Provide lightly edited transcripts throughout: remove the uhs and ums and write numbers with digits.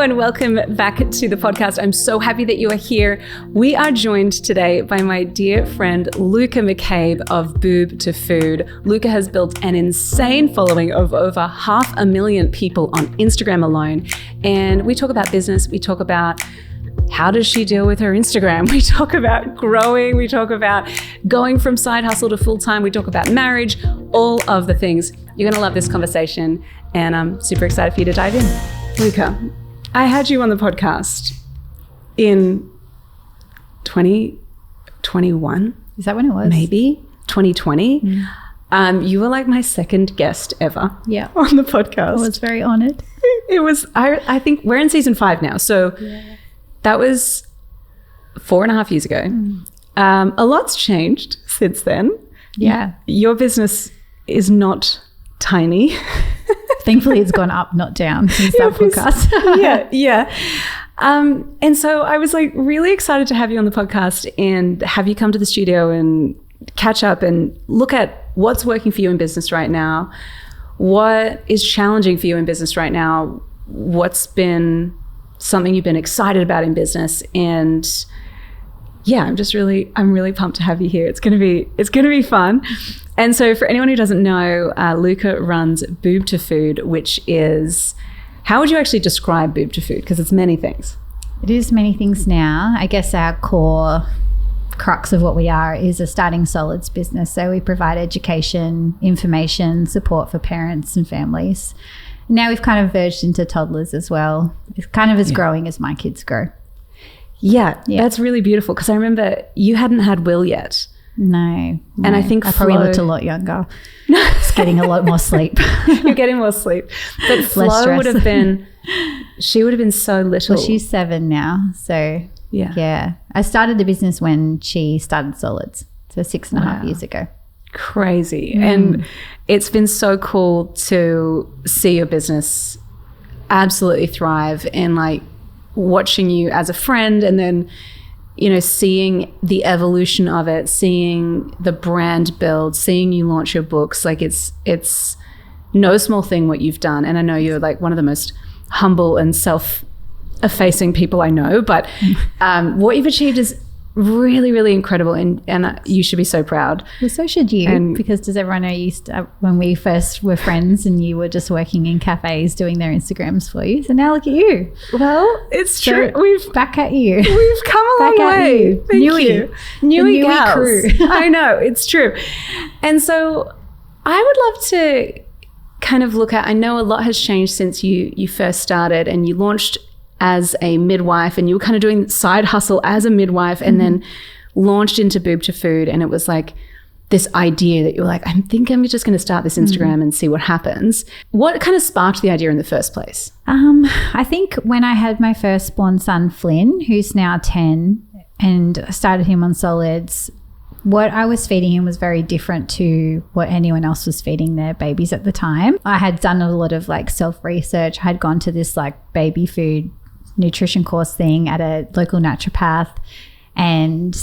and welcome back to the podcast. I'm so happy that you are here. We are joined today by my dear friend, Luka McCabe of Boob to Food. Luka has built an insane following of over 500,000 people on Instagram alone. And we talk about business. We talk about how does she deal with her Instagram? We talk about growing. We talk about going from side hustle to full-time. We talk about marriage, all of the things. You're going to love this conversation. And I'm super excited for you to dive in. Luka, I had you on the podcast in 2021. Is that when it was? Maybe 2020. You were like my second guest ever on the podcast. I was very honored. It was, I think we're in season 5 now. So that was 4.5 years ago. A lot's changed since then. Yeah. Your business is not tiny. Thankfully, it's gone up, not down since that podcast. Yeah. And so I was like really excited to have you on the podcast and have you come to the studio and catch up and look at what's working for you in business right now, what is challenging for you in business right now, what's been something you've been excited about in business. And yeah, I'm really pumped to have you here. It's gonna be fun. And so for anyone who doesn't know, Luka runs Boob to Food, which is, how would you actually describe Boob to Food? Because it's many things. It is many things now. I guess our core crux of what we are is a starting solids business. So we provide education, information, support for parents and families. Now we've kind of verged into toddlers as well. It's kind of as growing as my kids grow. Yeah, that's really beautiful because I remember you hadn't had Will yet. No. And I think I probably looked a lot younger. Just getting a lot more sleep. You're getting more sleep. But Flo would have been, she would have been so little. Well, she's 7 now. So yeah. I started the business when she started solids. So 6.5 years ago. Crazy. And it's been so cool to see your business absolutely thrive and like watching you as a friend and then, you know, seeing the evolution of it, seeing the brand build, seeing you launch your books. Like it's no small thing what you've done. And I know you're like one of the most humble and self-effacing people I know, but what you've achieved is really, really incredible, and you should be so proud. Well, so should you, because does everyone know when we first were friends and you were just working in cafes doing their Instagrams for you? So now look at you. Well, it's true. We've back at you. We've come a long way. Thank you. Newy gals. Crew. I know, it's true. And so I would love to kind of look at, I know a lot has changed since you first started and you launched as a midwife and you were kind of doing side hustle as a midwife and then launched into Boob to Food. And it was like this idea that you were like, I think I'm just going to start this Instagram and see what happens. What kind of sparked the idea in the first place? I think when I had my firstborn son, Flynn, who's now 10, and started him on solids, what I was feeding him was very different to what anyone else was feeding their babies at the time. I had done a lot of like self-research. I had gone to this like baby food nutrition course thing at a local naturopath, and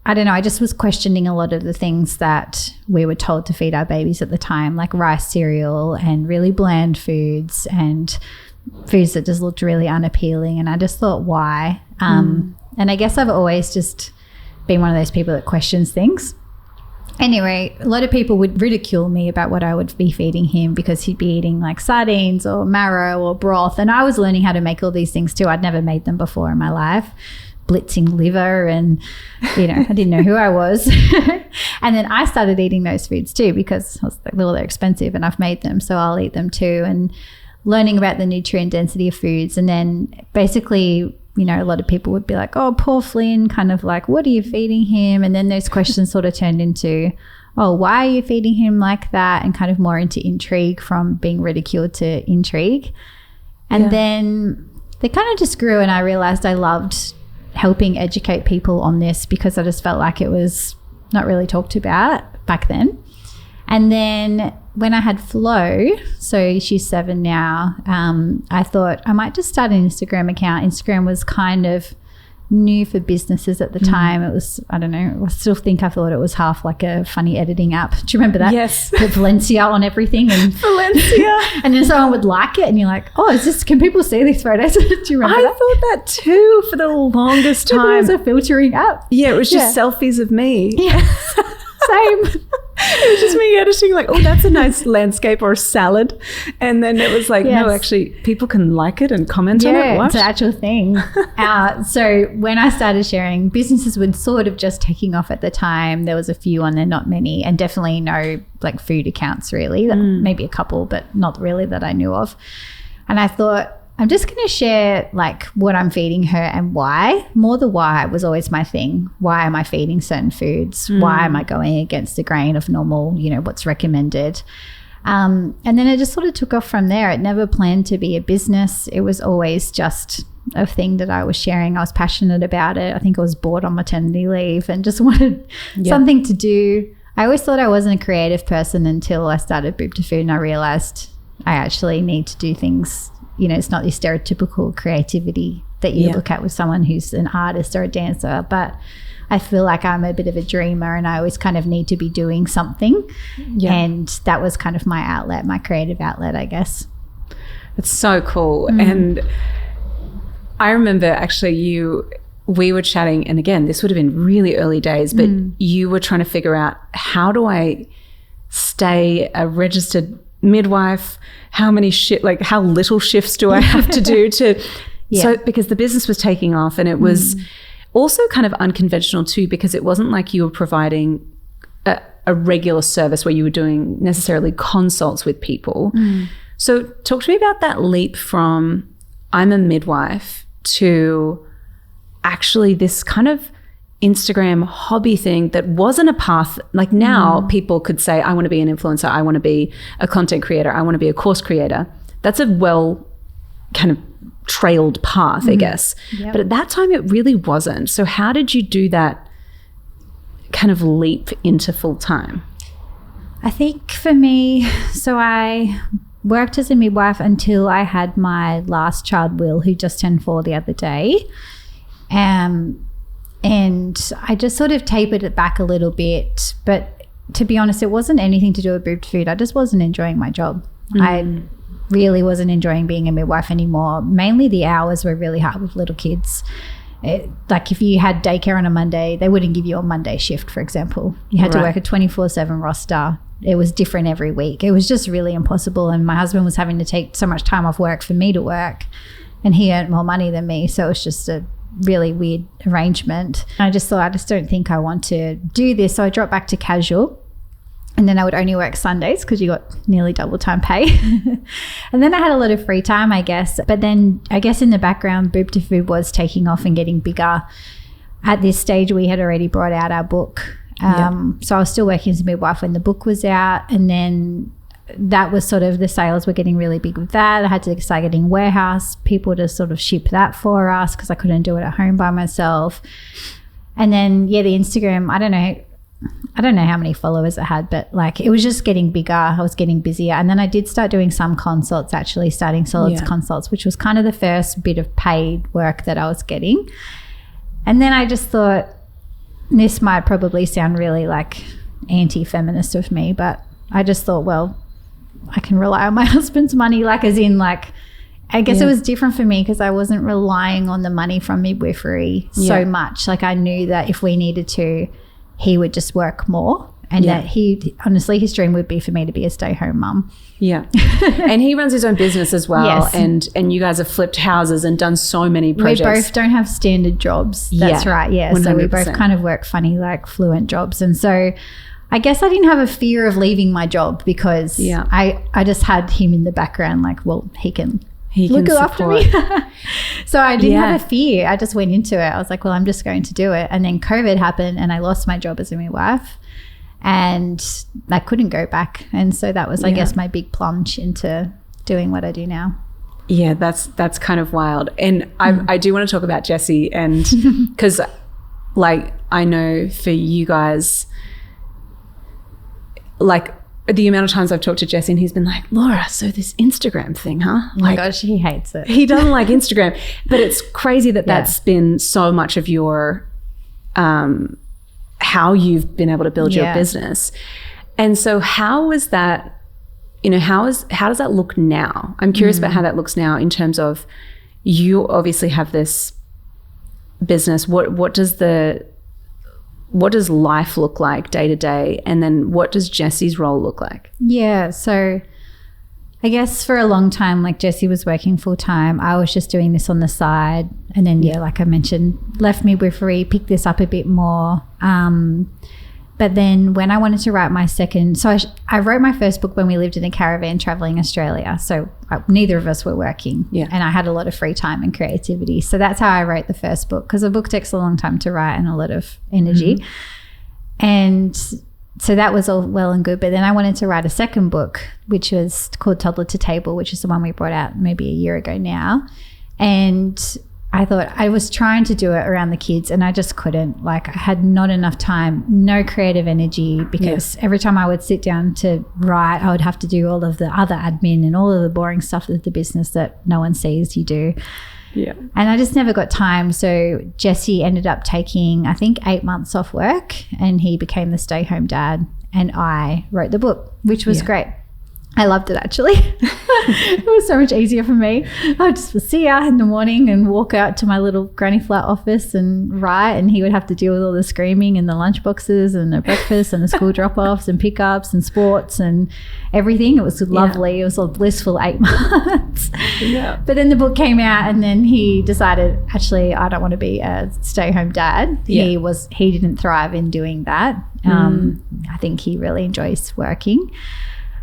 I don't know, I just was questioning a lot of the things that we were told to feed our babies at the time, like rice cereal and really bland foods and foods that just looked really unappealing. And I just thought, why? And I guess I've always just been one of those people that questions things. Anyway, a lot of people would ridicule me about what I would be feeding him because he'd be eating like sardines or marrow or broth. And I was learning how to make all these things too. I'd never made them before in my life. Blitzing liver and, you know, I didn't know who I was. And then I started eating those foods too because I was like, well, they're expensive and I've made them, so I'll eat them too. And learning about the nutrient density of foods. And then basically, you know, a lot of people would be like, oh, poor Flynn, kind of like, what are you feeding him? And then those questions sort of turned into, oh, why are you feeding him like that? And kind of more into intrigue, from being ridiculed to intrigue. And then they kind of just grew, and I realized I loved helping educate people on this because I just felt like it was not really talked about back then. And then when I had Flo, so she's 7 now, I thought I might just start an Instagram account. Instagram was kind of new for businesses at the time. It was, I don't know, I still think I thought it was half like a funny editing app. Do you remember that? Yes. Put Valencia on everything. And Valencia. And then someone would like it and you're like, oh, can people see these photos? Do you remember that? I thought that too for the longest time. It was a filtering app. Yeah, it was just selfies of me. Yeah. Same. It was just me editing like, oh, that's a nice landscape or salad. And then it was like, no, actually, people can like it and comment on it. What? It's an actual thing. So when I started sharing, businesses were sort of just taking off at the time. There was a few on there, not many, and definitely no like food accounts really. Maybe a couple, but not really that I knew of. And I thought, I'm just going to share like what I'm feeding her and why. More the why was always my thing. Why am I feeding certain foods? Why am I going against the grain of normal, you know, what's recommended? And then it just sort of took off from there. It never planned to be a business. It was always just a thing that I was sharing. I was passionate about it. I think I was bored on maternity leave and just wanted something to do. I always thought I wasn't a creative person until I started Boob to Food and I realized I actually need to do things. You know, it's not your stereotypical creativity that you look at with someone who's an artist or a dancer, but I feel like I'm a bit of a dreamer and I always kind of need to be doing something. Yeah. And that was kind of my outlet, my creative outlet, I guess. It's so cool. And I remember actually we were chatting, and again, this would have been really early days, but you were trying to figure out, how do I stay a registered midwife? How little shifts do I have to do to so because the business was taking off, and it was also kind of unconventional too, because it wasn't like you were providing a regular service where you were doing necessarily consults with people. So talk to me about that leap from I'm a midwife to actually this kind of Instagram hobby thing that wasn't a path. Like now people could say, I want to be an influencer, I want to be a content creator, I want to be a course creator. That's a well kind of trailed path, I guess. Yep. But at that time it really wasn't. So how did you do that kind of leap into full time? I think for me, so I worked as a midwife until I had my last child, Will, who just turned 4 the other day. And I just sort of tapered it back a little bit. But to be honest, it wasn't anything to do with Boob to Food. I just wasn't enjoying my job. I really wasn't enjoying being a midwife anymore. Mainly the hours were really hard with little kids. Like if you had daycare on a Monday, they wouldn't give you a Monday shift, for example. You had to work a 24/7 roster. It was different every week. It was just really impossible. And my husband was having to take so much time off work for me to work. And he earned more money than me. So it was just a really weird arrangement. I just thought, I just don't think I want to do this. So I dropped back to casual, and then I would only work Sundays because you got nearly double time pay. And then I had a lot of free time, I guess. But then I guess in the background, Boob to Food was taking off and getting bigger. At this stage, we had already brought out our book. So I was still working as a midwife when the book was out, and then that was sort of, the sales were getting really big with that. I had to start getting warehouse people to sort of ship that for us because I couldn't do it at home by myself. And then the Instagram, I don't know how many followers it had, but like it was just getting bigger. I was getting busier. And then I did start doing some consults, actually starting solids consults, which was kind of the first bit of paid work that I was getting. And then I just thought, this might probably sound really like anti-feminist of me, but I just thought, well, I can rely on my husband's money, like as in like, I guess it was different for me because I wasn't relying on the money from midwifery so much. Like I knew that if we needed to, he would just work more, and that honestly, his dream would be for me to be a stay-home mum. Yeah. And he runs his own business as well. Yes. And you guys have flipped houses and done so many projects. We both don't have standard jobs. That's right. Yeah. 100%. So we both kind of work funny, like fluent jobs. And so I guess I didn't have a fear of leaving my job because I just had him in the background, like, well, he can look after me. So I didn't have a fear. I just went into it. I was like, well, I'm just going to do it. And then COVID happened and I lost my job as a midwife and I couldn't go back. And so that was, I guess, my big plunge into doing what I do now. Yeah, that's kind of wild. And I do want to talk about Jessie, and because like I know for you guys, like the amount of times I've talked to Jesse and he's been like, Laura, so this Instagram thing, huh? Oh my gosh, he hates it. He doesn't like Instagram. But it's crazy that that's been so much of your, how you've been able to build your business. And so how was that, you know, how does that look now? I'm curious about how that looks now in terms of, you obviously have this business. What does life look like day to day? And then what does Jesse's role look like? Yeah. So I guess for a long time, like Jesse was working full time. I was just doing this on the side. And then, like I mentioned, left midwifery, picked this up a bit more. But then when I wanted to write my second, so I wrote my first book when we lived in a caravan traveling Australia. So neither of us were working. Yeah. And I had a lot of free time and creativity. So that's how I wrote the first book, because a book takes a long time to write and a lot of energy. And so that was all well and good. But then I wanted to write a second book, which was called Toddler to Table, which is the one we brought out maybe a year ago now. And I thought, I was trying to do it around the kids and I just couldn't. Like, I had not enough time, no creative energy, because every time I would sit down to write, I would have to do all of the other admin and all of the boring stuff of the business that no one sees you do. Yeah. And I just never got time. So Jesse ended up taking, I think, 8 months off work, and he became the stay-home dad, and I wrote the book, which was great. I loved it, actually. It was so much easier for me. I would just see her in the morning and walk out to my little granny flat office and write, and he would have to deal with all the screaming and the lunch boxes and the breakfast and the school drop-offs and pickups and sports and everything. It was lovely. It was a blissful 8 months. Yeah. But then the book came out, and then he decided, actually, I don't want to be a stay-home dad. Yeah. He didn't thrive in doing that. I think he really enjoys working.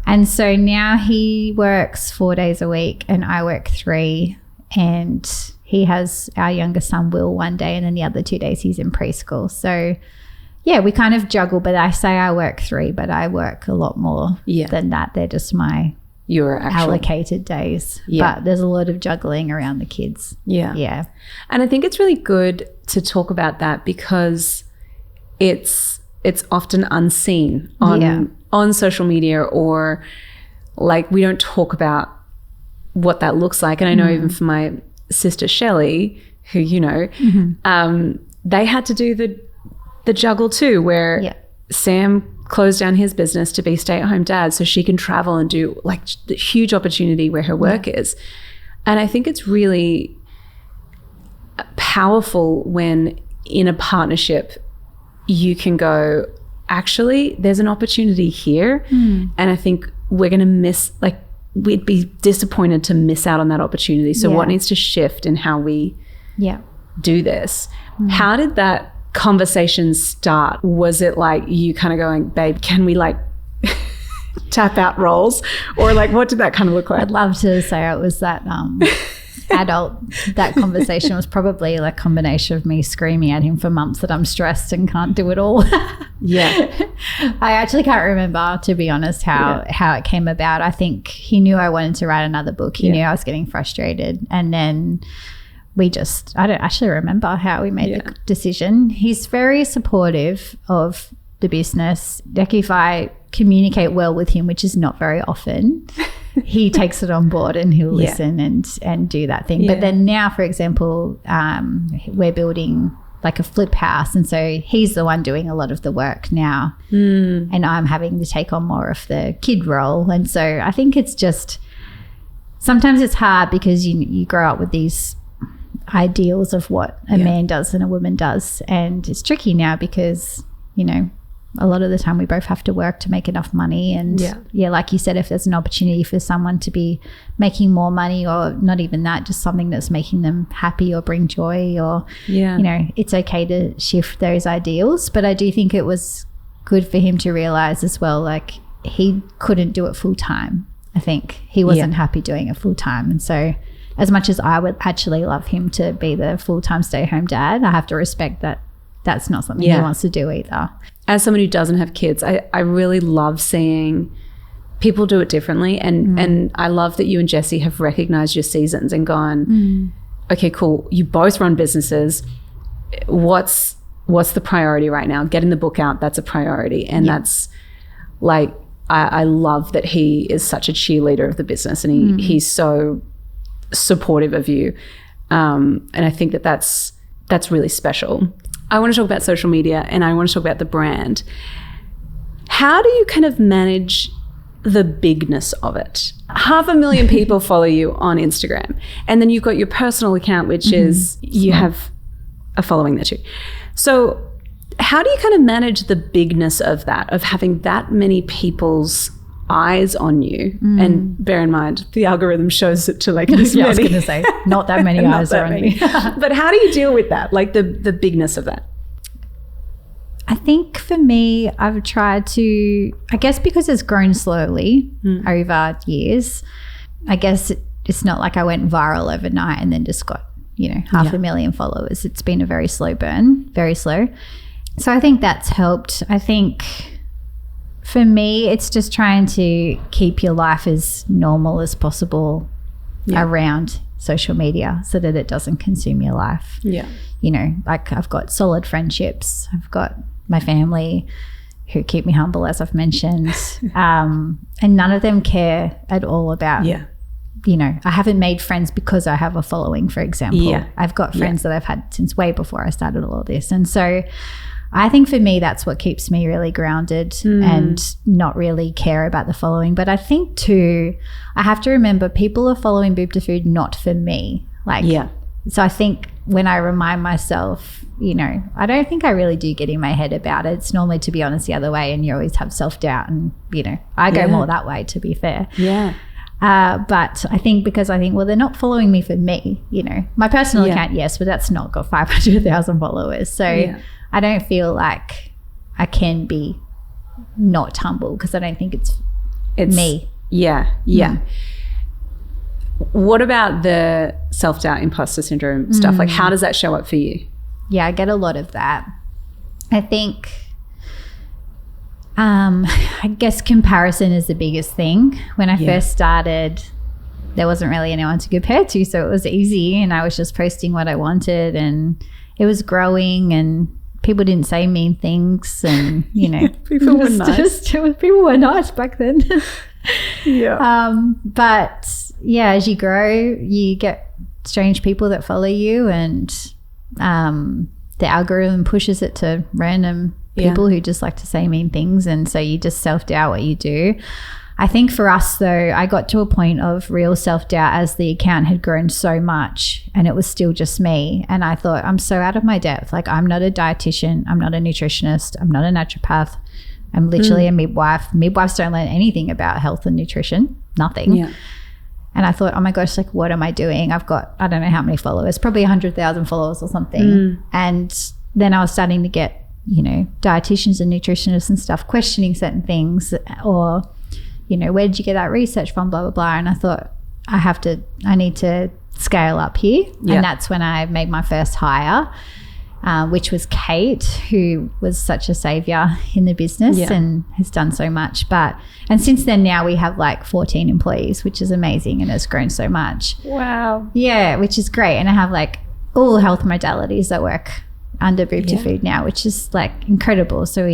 And so now he works 4 days a week and I work 3, and he has our youngest son, Will, one day, and then the other 2 days he's in preschool. So, yeah, we kind of juggle, but I say I work 3, but I work a lot more than that. They're just your allocated days. Yeah. But there's a lot of juggling around the kids. Yeah. Yeah. And I think it's really good to talk about that, because it's often unseen on social media, or like we don't talk about what that looks like. And I know even for my sister Shelley, who you know, they had to do the juggle too, where Sam closed down his business to be stay-at-home dad so she can travel and do like the huge opportunity where her work is. And I think it's really powerful when in a partnership you can go, actually, there's an opportunity here. And I think we're going to we'd be disappointed to miss out on that opportunity. So what needs to shift in how we do this? How did that conversation start? Was it like you kind of going, babe, can we like tap out roles? Or like, what did that kind of look like? I'd love to say it was that adult. That conversation was probably like a combination of me screaming at him for months that I'm stressed and can't do it all. I actually can't remember, to be honest, how it came about. I think he knew I wanted to write another book. He knew I was getting frustrated, and then I don't actually remember how we made the decision. He's very supportive of the business. Like, if I communicate well with him, which is not very often, he takes it on board and he'll listen and do that thing. But then now, for example, we're building like a flip house, and so he's the one doing a lot of the work now, and I'm having to take on more of the kid role. And so I think it's just, sometimes it's hard because you grow up with these ideals of what a man does and a woman does, and it's tricky now because, you know, a lot of the time we both have to work to make enough money. And like you said, if there's an opportunity for someone to be making more money, or not even that, just something that's making them happy or bring joy, or, you know, it's okay to shift those ideals. But I do think it was good for him to realize as well, like, he couldn't do it full time. I think he wasn't happy doing it full time. And so as much as I would actually love him to be the full-time stay-home dad, I have to respect that that's not something he wants to do either. As someone who doesn't have kids, I really love seeing people do it differently. And I love that you and Jesse have recognized your seasons and gone, okay, cool, you both run businesses. What's the priority right now? Getting the book out, that's a priority. And that's like, I love that he is such a cheerleader of the business, and he's so supportive of you. And I think that's really special. I want to talk about social media, and I want to talk about the brand. How do you kind of manage the bigness of it? 500,000 people follow you on Instagram, and then you've got your personal account, which is you have a following there too. So how do you kind of manage the bigness of that, of having that many people's eyes on you? And bear in mind, the algorithm shows it to like this many. I was going to say, not that many eyes are on me. But how do you deal with that, like the bigness of that? I think for me, I've tried to, I guess because it's grown slowly over years, I guess it's not like I went viral overnight and then just got, 500,000 followers. It's been a very slow burn, very slow. So I think that's helped. I think for me, it's just trying to keep your life as normal as possible around social media so that it doesn't consume your life. Yeah. Like I've got solid friendships. I've got my family who keep me humble, as I've mentioned. And none of them care at all about, I haven't made friends because I have a following, for example. Yeah. I've got friends that I've had since way before I started all of this. And so I think for me, that's what keeps me really grounded and not really care about the following. But I think too, I have to remember people are following Boob to Food not for me. So I think when I remind myself, I don't think I really do get in my head about it. It's normally, to be honest, the other way, and you always have self-doubt, and, I go more that way, to be fair. Yeah. But I think because well, they're not following me for me, My personal account, yes, but that's not got 500,000 followers. So I don't feel like I can be not humble because I don't think it's me. Yeah. What about the self-doubt, imposter syndrome stuff? Like, how does that show up for you? Yeah, I get a lot of that. I think, I guess comparison is the biggest thing. When I first started, there wasn't really anyone to compare to, so it was easy, and I was just posting what I wanted, and it was growing, and people didn't say mean things, and people were nice. People were nice back then. But as you grow, you get strange people that follow you, and the algorithm pushes it to random people who just like to say mean things, and so you just self-doubt what you do. I think for us though, I got to a point of real self-doubt as the account had grown so much and it was still just me, and I thought, I'm so out of my depth. Like, I'm not a dietitian, I'm not a nutritionist, I'm not a naturopath, I'm literally a midwife. Midwives don't learn anything about health and nutrition, nothing. And I thought, oh my gosh, like, what am I doing? I've got, I don't know how many followers, probably 100,000 followers or something. And then I was starting to get, dietitians and nutritionists and stuff questioning certain things, or, where did you get that research from, blah, blah, blah. And I thought, I need to scale up here. And that's when I made my first hire, which was Kate, who was such a savior in the business and has done so much. And since then now we have like 14 employees, which is amazing, and it's grown so much. Wow. Yeah, which is great. And I have like all health modalities that work under Boob to Food now, which is like incredible. So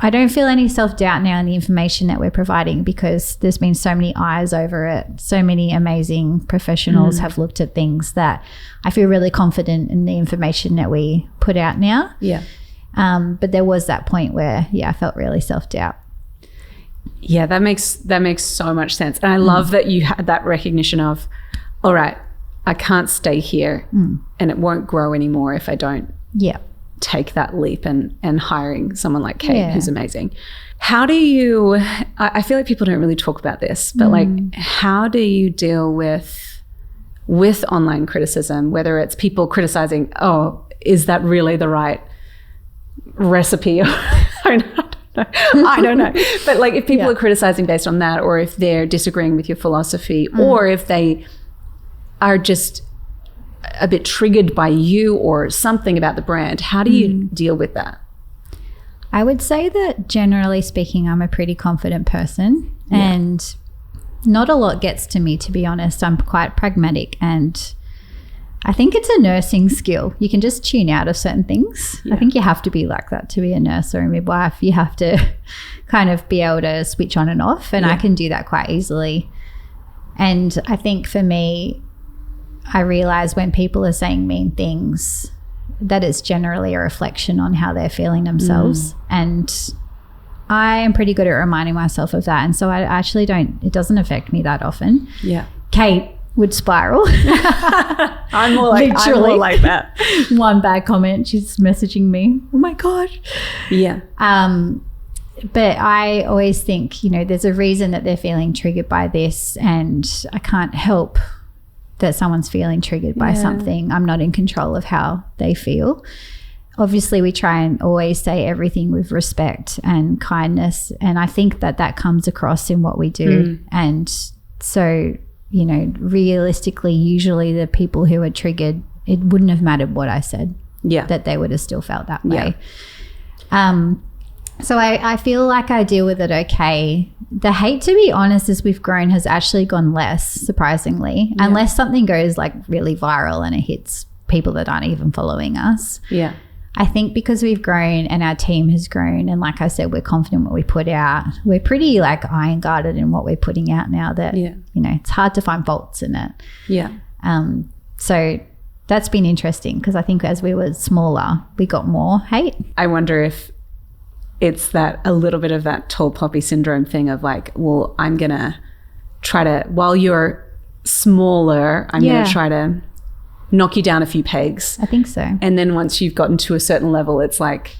I don't feel any self-doubt now in the information that we're providing, because there's been so many eyes over it. So many amazing professionals have looked at things that I feel really confident in the information that we put out now. Yeah. But there was that point where, I felt really self-doubt. Yeah, that makes so much sense. And I love that you had that recognition of, all right, I can't stay here and it won't grow anymore if I don't take that leap and hiring someone like Kate, who's amazing. How do you, I feel like people don't really talk about this, but like, how do you deal with online criticism, whether it's people criticizing, oh, is that really the right recipe? I don't know. But like, if people are criticizing based on that, or if they're disagreeing with your philosophy, or if they are just a bit triggered by you or something about the brand, how do you deal with that? I would say that generally speaking, I'm a pretty confident person, and not a lot gets to me, to be honest. I'm quite pragmatic, and I think it's a nursing skill. You can just tune out of certain things. I think you have to be like that to be a nurse or a midwife. You have to kind of be able to switch on and off, and I can do that quite easily. And I think for me, I realize when people are saying mean things that it's generally a reflection on how they're feeling themselves. And I am pretty good at reminding myself of that. And so I actually it doesn't affect me that often. Yeah. Kate would spiral. I'm more like that. One bad comment, she's messaging me, oh my God. Yeah. But I always think, you know, there's a reason that they're feeling triggered by this, and I can't help that someone's feeling triggered by something. I'm not in control of how they feel. Obviously, we try and always say everything with respect and kindness, and I think that comes across in what we do. And so, you know, realistically, usually the people who are triggered, it wouldn't have mattered what I said, that they would have still felt that way. So I feel like I deal with it okay. The hate, to be honest, as we've grown has actually gone less, surprisingly, unless something goes like really viral and it hits people that aren't even following us. Yeah. I think because we've grown and our team has grown, and like I said, we're confident what we put out. We're pretty like iron guarded in what we're putting out now that, you know, it's hard to find faults in it. Yeah. So that's been interesting because I think as we were smaller, we got more hate. I wonder if it's that a little bit of that tall poppy syndrome thing of like, well, I'm going to try to, while you're smaller, I'm going to try to knock you down a few pegs. I think so. And then once you've gotten to a certain level, it's like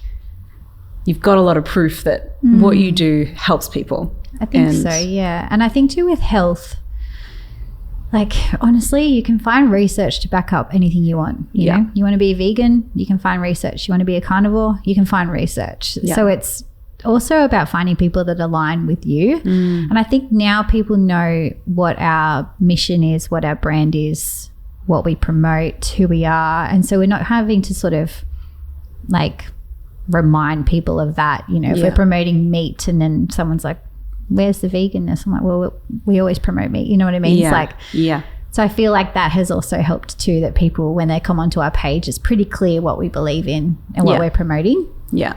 you've got a lot of proof that what you do helps people. I think so, yeah. And I think too with health, like honestly, you can find research to back up anything you want. You know, you want to be a vegan, you can find research. You want to be a carnivore, you can find research. So it's also about finding people that align with you. And I think now people know what our mission is, what our brand is, what we promote, who we are. And so we're not having to sort of like remind people of that. You know, if we're promoting meat and then someone's like, where's the veganness? I'm like, well, we always promote meat. You know what I mean? It's like, so I feel like that has also helped too, that people, when they come onto our page, it's pretty clear what we believe in and what we're promoting. Yeah.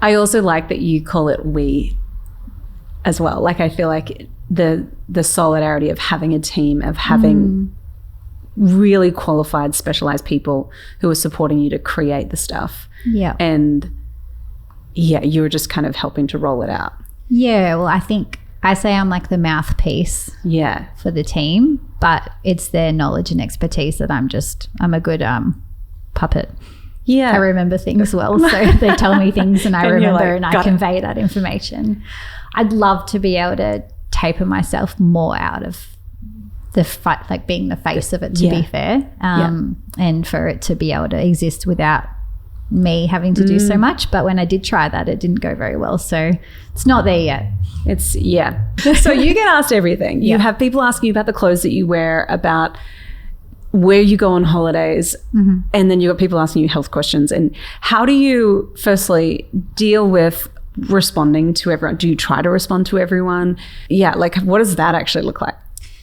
I also like that you call it we as well. Like I feel like the solidarity of having a team, of having really qualified, specialized people who are supporting you to create the stuff. Yeah. And you were just kind of helping to roll it out. Yeah, well, I think I say I'm like the mouthpiece for the team, but it's their knowledge and expertise that I'm a good puppet. Yeah. I remember things well, so they tell me things and I remember like, and I convey that information. I'd love to be able to taper myself more out of the fight, like being the face of it, to be fair, and for it to be able to exist without me having to do so much. But when I did try that, it didn't go very well, so it's not there yet. It's so you get asked everything. You have people asking you about the clothes that you wear, about where you go on holidays, and then you got people asking you health questions. And how do you firstly deal with responding to everyone? Do you try to respond to everyone? Like what does that actually look like?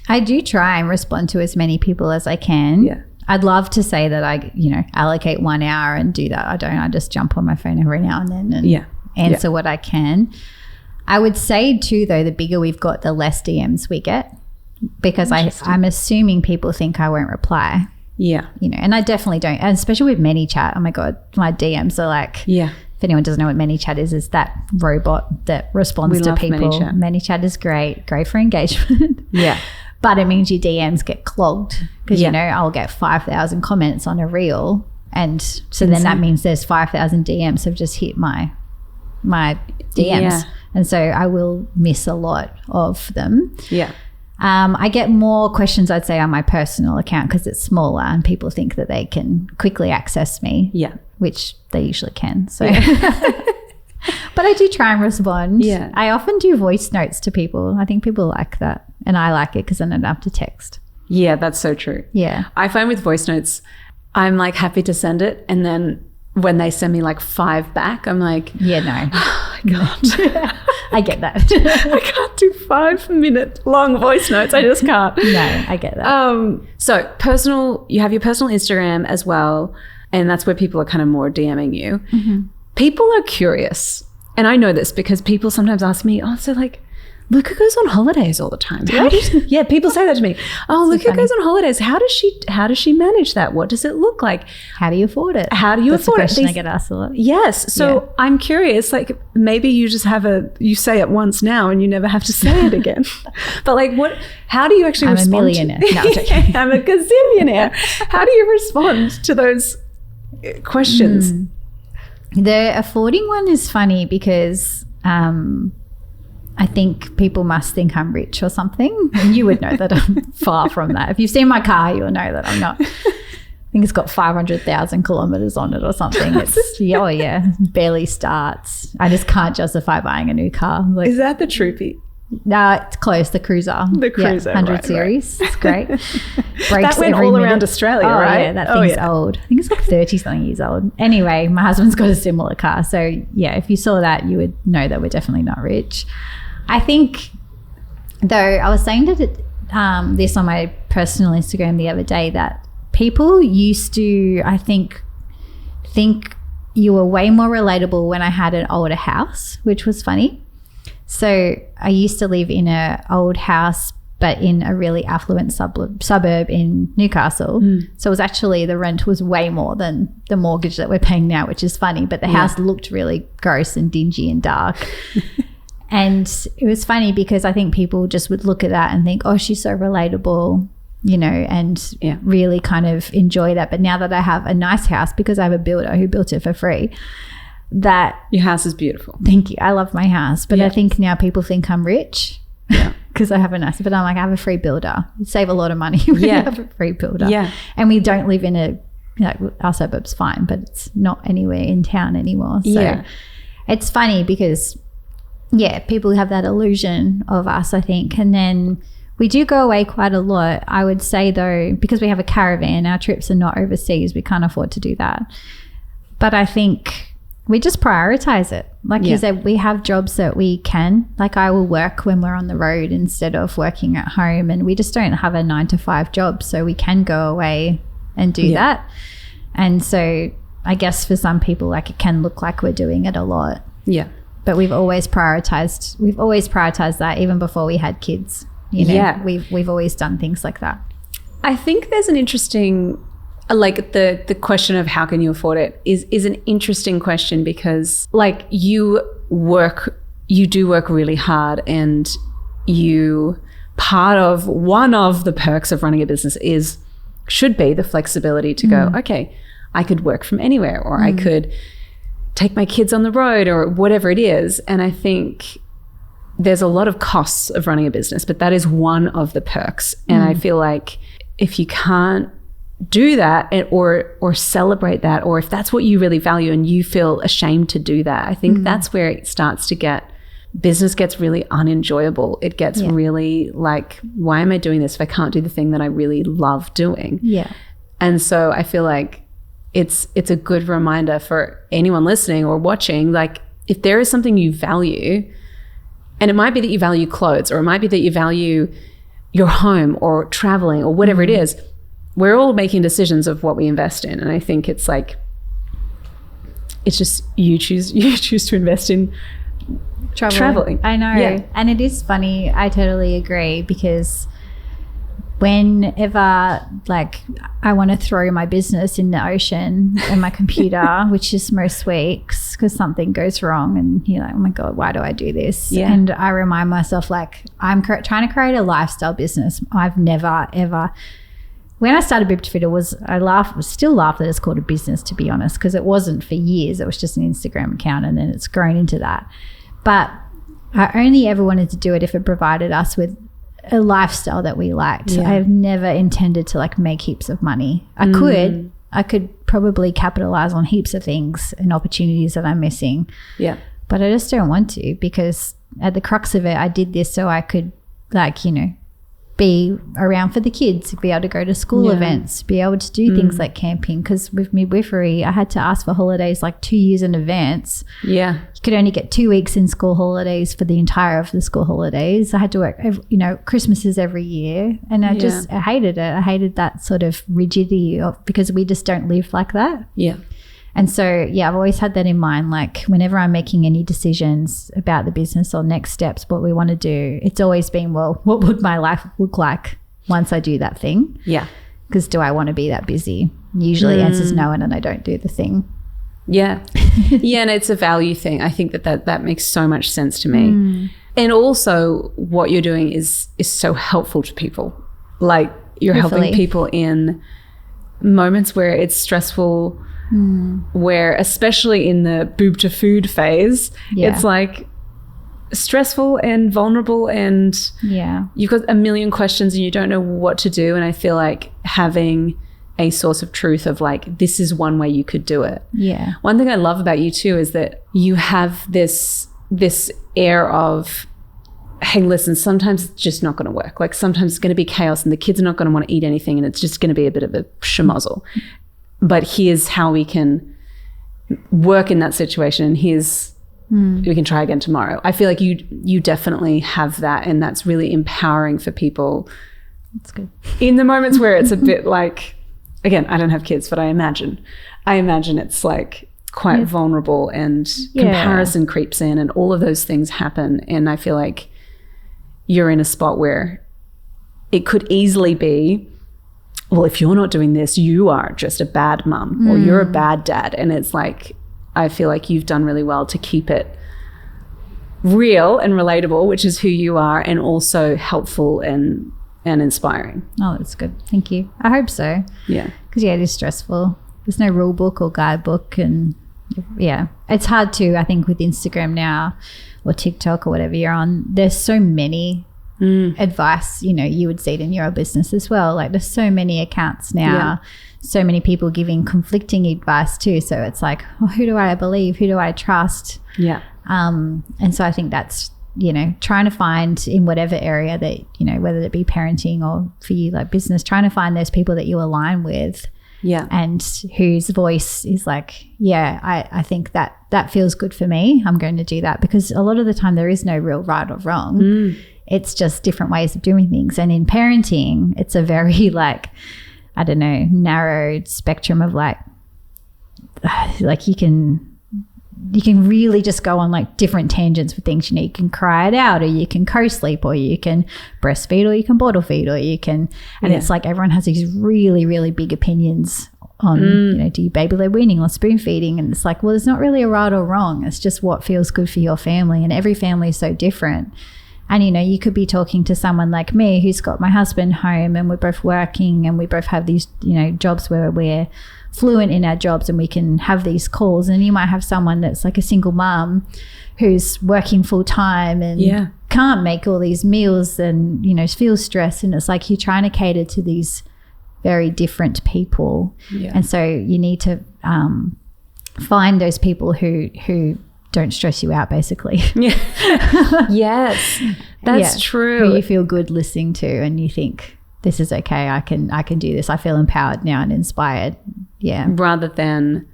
I do try and respond to as many people as I can. I'd love to say that I, you know, allocate 1 hour and do that. I don't. I just jump on my phone every now and then and answer what I can. I would say too, though, the bigger we've got, the less DMs we get, because I'm assuming people think I won't reply. You know, and I definitely don't. And especially with ManyChat, oh my God, my DMs are like, if anyone doesn't know what ManyChat is that robot that responds to people. ManyChat is great for engagement. But it means your DMs get clogged because, you know, I'll get 5,000 comments on a reel. And so then that means there's 5,000 DMs have just hit my DMs. And so I will miss a lot of them. I get more questions, I'd say, on my personal account because it's smaller and people think that they can quickly access me, which they usually can. So, but I do try and respond. I often do voice notes to people. I think people like that. And I like it because I don't have to text. Yeah, that's so true. I find with voice notes, I'm like happy to send it. And then when they send me like 5 back, I'm like, no. Oh my God. I get that. I can't do 5-minute long voice notes. I just can't. No, I get that. So you have your personal Instagram as well, and that's where people are kind of more DMing you. Mm-hmm. People are curious, and I know this because people sometimes ask me, so like, Luka goes on holidays all the time. Yeah, people say that to me. Oh, Luka goes on holidays. How does she manage that? What does it look like? How do you afford it? That's a question I get asked a lot. Yes. So I'm curious, like maybe you just you say it once now and you never have to say it again. But like how do you actually respond? I'm a millionaire. No, I'm joking. I'm a gazillionaire. How do you respond to those questions? The affording one is funny because I think people must think I'm rich or something. And you would know that I'm far from that. If you've seen my car, you'll know that I'm not. I think it's got 500,000 kilometers on it or something. It's barely starts. I just can't justify buying a new car. Like, is that the Troopy? No, it's close. The Cruiser. The Cruiser, 100 series. Right. It's great. That went all around Australia, right? Yeah, that thing's old. I think it's like 30-something years old. Anyway, my husband's got a similar car. So, yeah, if you saw that, you would know that we're definitely not rich. I think, though, I was saying that this on my personal Instagram the other day, that people used to, I think you were way more relatable when I had an older house, which was funny. So I used to live in an old house, but in a really affluent suburb in Newcastle. So it was actually, the rent was way more than the mortgage that we're paying now, which is funny. But the house looked really gross and dingy and dark. And it was funny because I think people just would look at that and think, oh, she's so relatable, and really kind of enjoy that. But now that I have a nice house, because I have a builder who built it for free, that... Your house is beautiful. Thank you. I love my house. But I think now people think I'm rich because I have a nice... But I'm like, I have a free builder. You save a lot of money when you have a free builder. Yeah. And we don't live in our suburb's fine, but it's not anywhere in town anymore. So it's funny because... people have that illusion of us, I think. And then we do go away quite a lot. I would say, though, because we have a caravan, our trips are not overseas. We can't afford to do that. But I think we just prioritize it. Like you said, we have jobs that we can. Like I will work when we're on the road instead of working at home. And we just don't have a 9-to-5 job. So we can go away and do that. And so I guess for some people, like it can look like we're doing it a lot. Yeah. But we've always prioritized that even before we had kids. We've always done things like that. I think there's an interesting, like the question of how can you afford it is an interesting question because like you do work really hard, and one of the perks of running a business should be the flexibility to go, okay, I could work from anywhere, or I could take my kids on the road, or whatever it is. And I think there's a lot of costs of running a business, but that is one of the perks. And I feel like if you can't do that or celebrate that, or if that's what you really value and you feel ashamed to do that, I think that's where it starts to business gets really unenjoyable. It gets really like, why am I doing this if I can't do the thing that I really love doing? Yeah. And so I feel like it's a good reminder for anyone listening or watching, like if there is something you value, and it might be that you value clothes, or it might be that you value your home or traveling or whatever it is, we're all making decisions of what we invest in. And I think it's like, it's just you choose to invest in traveling. I know. Yeah. And it is funny. I totally agree, because whenever like I want to throw my business in the ocean and my computer, which is most weeks because something goes wrong and you're like, oh my God, why do I do this? Yeah. And I remind myself, like, I'm trying to create a lifestyle business. I've never, ever, when I started Boob to Food, still laugh that it's called a business, to be honest, because it wasn't for years. It was just an Instagram account, and then it's grown into that. But I only ever wanted to do it if it provided us with a lifestyle that we liked. Yeah. I've never intended to like make heaps of money. I could probably capitalize on heaps of things and opportunities that I'm missing. Yeah. But I just don't want to, because at the crux of it, I did this so I could, like, be around for the kids, be able to go to school events, be able to do things like camping. Because with midwifery, I had to ask for holidays like 2 years in advance. Yeah. You could only get 2 weeks in school holidays for the entire of the school holidays. I had to work, Christmases every year. And I hated it. I hated that sort of rigidity because we just don't live like that. Yeah. And so, I've always had that in mind. Like whenever I'm making any decisions about the business or next steps, what we want to do, it's always been, well, what would my life look like once I do that thing? Yeah. Because do I want to be that busy? Usually the answer is no, and then I don't do the thing. Yeah. Yeah, and it's a value thing. I think that makes so much sense to me. And also what you're doing is so helpful to people. Like you're helping people in moments where it's stressful, where especially in the boob to food phase, it's like stressful and vulnerable, and you've got a million questions and you don't know what to do. And I feel like having a source of truth of like, this is one way you could do it. Yeah. One thing I love about you too is that you have this air of, hey, listen, sometimes it's just not going to work. Like sometimes it's going to be chaos and the kids are not going to want to eat anything and it's just going to be a bit of a schmozzle. But here's how we can work in that situation, and here's we can try again tomorrow. I feel like you definitely have that, and that's really empowering for people. That's good. In the moments where it's a bit like, again, I don't have kids, but I imagine it's like quite vulnerable, and comparison creeps in and all of those things happen. And I feel like you're in a spot where it could easily be, well, if you're not doing this, you are just a bad mum or you're a bad dad. And it's like, I feel like you've done really well to keep it real and relatable, which is who you are, and also helpful and inspiring. Oh, that's good. Thank you. I hope so. Yeah. Because, it is stressful. There's no rule book or guidebook. And, it's hard to, I think, with Instagram now or TikTok or whatever you're on, there's so many advice, you would see it in your business as well. Like there's so many accounts now, so many people giving conflicting advice too. So it's like, who do I believe? Who do I trust? Yeah. And so I think that's, trying to find in whatever area that, whether it be parenting or for you like business, trying to find those people that you align with. Yeah. And whose voice is like, I think that feels good for me. I'm going to do that, because a lot of the time there is no real right or wrong. It's just different ways of doing things. And in parenting, it's a very narrow spectrum of like you can really just go on like different tangents with things. You can cry it out, or you can co-sleep, or you can breastfeed, or you can bottle feed, or you can, and it's like everyone has these really, really big opinions on, do you baby-led weaning or spoon feeding? And it's like, well, there's not really a right or wrong. It's just what feels good for your family, and every family is so different. And, you could be talking to someone like me who's got my husband home and we're both working and we both have these, jobs where we're fluent in our jobs and we can have these calls. And you might have someone that's like a single mom who's working full time and can't make all these meals and, feels stressed. And it's like you're trying to cater to these very different people. Yeah. And so you need to find those people who don't stress you out, basically. Yeah. Yes, that's true. Who you feel good listening to, and you think, this is okay, I can do this. I feel empowered now and inspired. Yeah. Rather than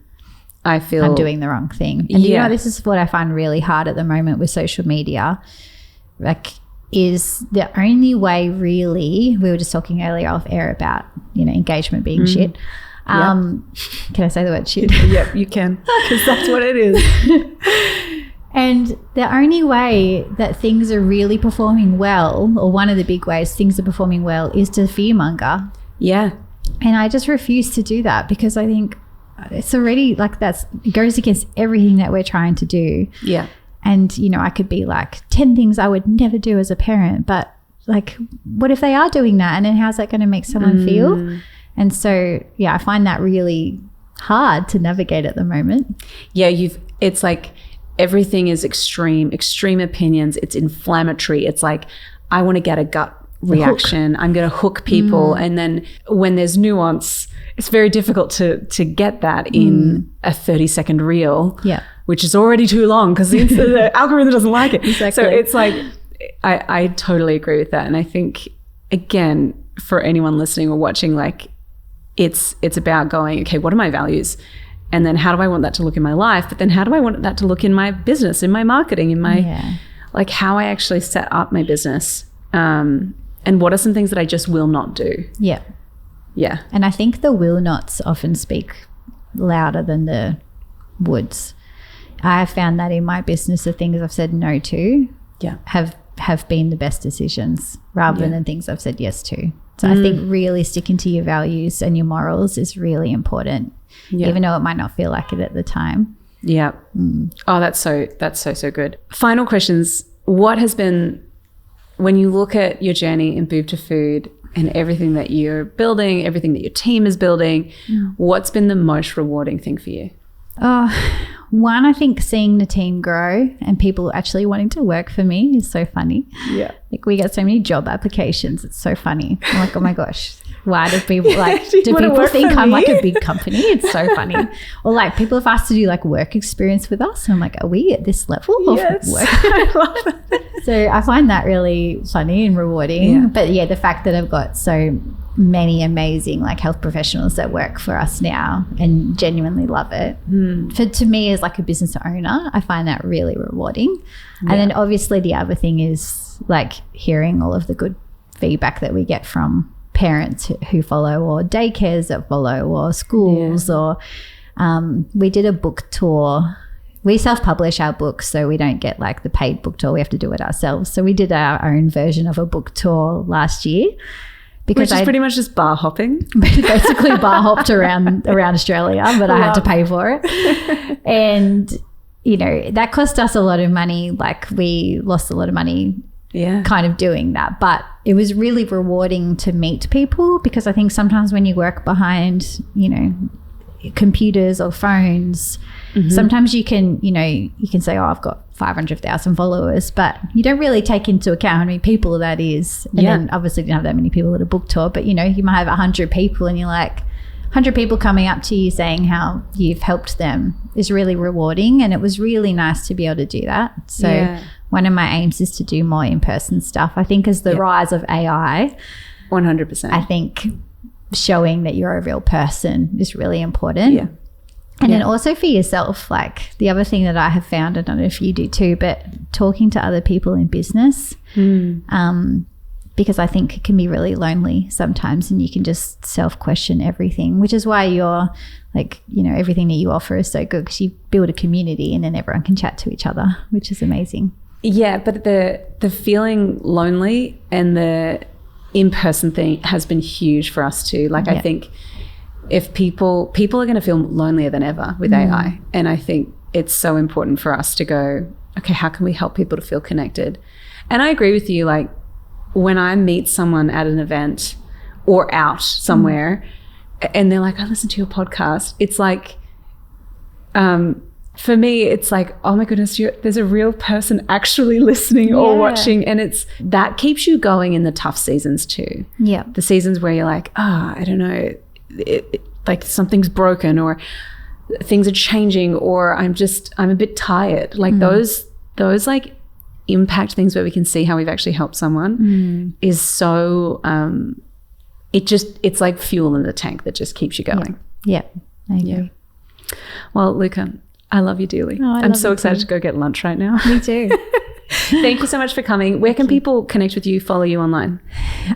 I feel I'm doing the wrong thing. And this is what I find really hard at the moment with social media. Like, is the only way really, we were just talking earlier off air about, engagement being shit. Can I say the word shit? Yep, you can, because that's what it is. And the only way that things are really performing well, or one of the big ways things are performing well, is to fearmonger. Yeah. And I just refuse to do that, because I think it's already like it goes against everything that we're trying to do. Yeah. And, I could be like 10 things I would never do as a parent, but like, what if they are doing that? And then how's that going to make someone feel? And so, I find that really hard to navigate at the moment. Yeah, it's like everything is extreme opinions. It's inflammatory. It's like, I want to get a gut reaction. I'm going to hook people. And then when there's nuance, it's very difficult to get that in a 30-second reel, which is already too long because the algorithm doesn't like it. Exactly. So it's like, I totally agree with that. And I think again, for anyone listening or watching, like it's about going, okay, what are my values? And then how do I want that to look in my life? But then how do I want that to look in my business, in my marketing, in my, like how I actually set up my business? And what are some things that I just will not do? Yeah. Yeah. And I think the will nots often speak louder than the woulds. I have found that in my business, the things I've said no to have been the best decisions rather than things I've said yes to. So I think really sticking to your values and your morals is really important, even though it might not feel like it at the time. Yeah. Oh, that's so good. Final questions. What has been, when you look at your journey in Boob to Food and everything that you're building, everything that your team is building, what's been the most rewarding thing for you? One, I think seeing the team grow and people actually wanting to work for me is so funny. Yeah. Like we get so many job applications. It's so funny. I'm like, oh my gosh, why do people do people think I'm like a big company? It's so funny. Or like people have asked to do like work experience with us. And I'm like, are we at this level of work? I love that. So I find that really funny and rewarding. Yeah. But yeah, the fact that I've got so many amazing like health professionals that work for us now and genuinely love it. To me as like a business owner, I find that really rewarding. And then obviously the other thing is like hearing all of the good feedback that we get from parents who follow, or daycares that follow, or schools, or we did a book tour. We self-publish our books, so we don't get like the paid book tour. We have to do it ourselves. So we did our own version of a book tour last year. Which is pretty much just bar hopping. Basically bar hopped around Australia, but I had to pay for it. And, you know, that cost us a lot of money. Like we lost a lot of money kind of doing that. But it was really rewarding to meet people, because I think sometimes when you work behind, you know, computers or phones, sometimes you can say, oh, I've got 500,000 followers, but you don't really take into account how many people that is. And then obviously you don't have that many people at a book tour, but you know, you might have 100 people and you're like, 100 people coming up to you saying how you've helped them is really rewarding. And it was really nice to be able to do that. So one of my aims is to do more in-person stuff. I think as the rise of AI, 100%, I think showing that you're a real person is really important. And then also for yourself, like the other thing that I have found, I don't know if you do too, but talking to other people in business, because I think it can be really lonely sometimes and you can just self-question everything, which is why you're like, you know, everything that you offer is so good, because you build a community and then everyone can chat to each other, which is amazing. Yeah, but the feeling lonely and the in-person thing has been huge for us too. Like I think if people are going to feel lonelier than ever with AI. And I think it's so important for us to go, okay, how can we help people to feel connected? And I agree with you. Like when I meet someone at an event or out somewhere and they're like, I listened to your podcast. It's like, for me, it's like, oh my goodness, there's a real person actually listening or watching. And that keeps you going in the tough seasons too. Yeah. The seasons where you're like, I don't know, like something's broken or things are changing or I'm a bit tired. Like those like impact things where we can see how we've actually helped someone is so, it's like fuel in the tank that just keeps you going. Yeah. I agree. Yeah. Well, Luka, I love you dearly. I'm so excited to go get lunch right now. Me too. Thank you so much for coming. Where can people connect with you, follow you online?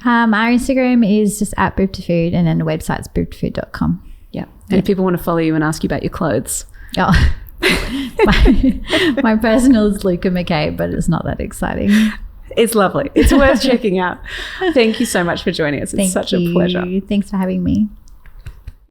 Our Instagram is just at Boob to Food, and then the website's boobtofood.com. Yeah. And if people want to follow you and ask you about your clothes. Oh, my personal is Luka McCabe, but it's not that exciting. It's lovely. It's worth checking out. Thank you so much for joining us. It's such a pleasure. Thanks for having me.